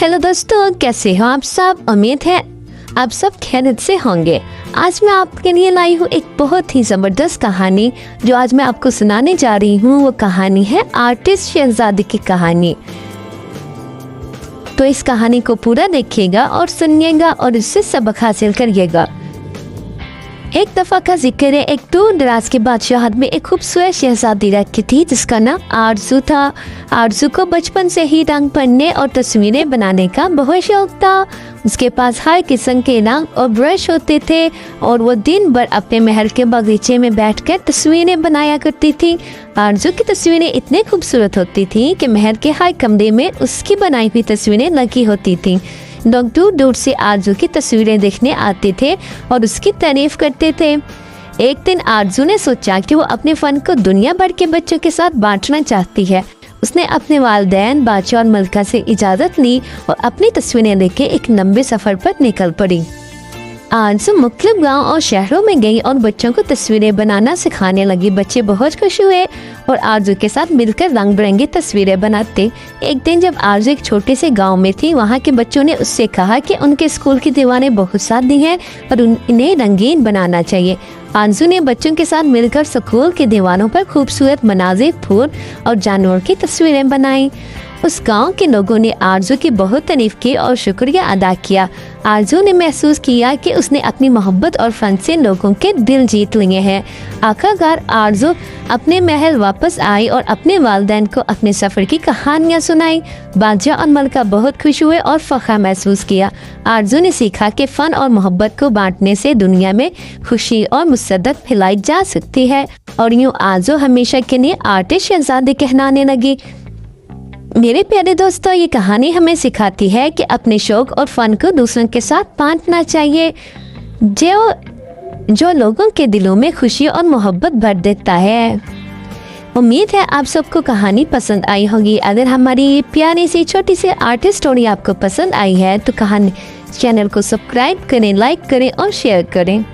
Hello दोस्तों, कैसे हो आप सब। उम्मीद है आप सब खैरियत से होंगे। आज मैं आपके लिए लाई हूँ एक बहुत ही ज़बरदस्त कहानी। जो आज मैं आपको सुनाने जा रही हूँ वो कहानी है आर्टिस्ट शहजादी की कहानी। तो इस कहानी को पूरा देखिएगा और सुनिएगा और इससे सबक हासिल करिएगा। एक दफ़ा का जिक्र है, एक दूर दराज के बादशाहत में एक खूबसूरत शहजादी रहती थी जिसका नाम आरज़ू था। आरज़ू को बचपन से ही रंग पढ़ने और तस्वीरें बनाने का बहुत शौक था। उसके पास हर किस्म के रंग और ब्रश होते थे और वो दिन भर अपने महल के बगीचे में बैठकर तस्वीरें बनाया करती थी। आरज़ू की तस्वीरें इतने खूबसूरत होती थी कि महल के हर कमरे में उसकी बनाई हुई तस्वीरें लगी होती थी। लोग दूर दूर से आरज़ू की तस्वीरें देखने आते थे और उसकी तारीफ करते थे। एक दिन आरज़ू ने सोचा कि वो अपने फ़न को दुनिया भर के बच्चों के साथ बांटना चाहती है। उसने अपने वालिदैन, बादशाह और मलका से इजाज़त ली और अपनी तस्वीरें लेके एक लंबे सफ़र पर निकल पड़ी। आरज़ू मुख्तलिफ गाँव और शहरों में गई और बच्चों को तस्वीरें बनाना सिखाने लगी। बच्चे बहुत खुश हुए और आरज़ू के साथ मिलकर रंग बिरंगी तस्वीरें बनाते। एक दिन जब आरज़ू एक छोटे से गांव में थी, वहां के बच्चों ने उससे कहा कि उनके स्कूल की दीवारें बहुत सादी हैं और इन्हें रंगीन बनाना चाहिए। आरज़ू ने बच्चों के साथ मिलकर स्कूल की दीवारों पर खूबसूरत मनाज़िर, फूल और जानवरों की तस्वीरें बनाई। उस गांव के लोगों ने आरज़ू की बहुत तारीफ की और शुक्रिया अदा किया। आरज़ू ने महसूस किया कि उसने अपनी मोहब्बत और फन से लोगों के दिल जीत लिए हैं। आखिरकार आरज़ू अपने महल वापस आई और अपने वालिदैन को अपने सफ़र की कहानियाँ सुनाई। बादशाह और मलका बहुत खुश हुए और फ़ख्र महसूस किया। आरज़ू ने सीखा कि फ़न और मोहब्बत को बांटने से दुनिया में खुशी और मुसद्दत फैलाई जा सकती है। और यूँ आरज़ू हमेशा के लिए आर्टिस्ट शहजादी कहलाने लगी। मेरे प्यारे दोस्तों, ये कहानी हमें सिखाती है कि अपने शौक और फन को दूसरों के साथ बांटना चाहिए, जो लोगों के दिलों में खुशी और मोहब्बत भर देता है। उम्मीद है आप सबको कहानी पसंद आई होगी। अगर हमारी ये प्यारी सी छोटी सी आर्टिस्ट स्टोरी आपको पसंद आई है तो कहानी चैनल को सब्सक्राइब करें, लाइक करें और शेयर करें।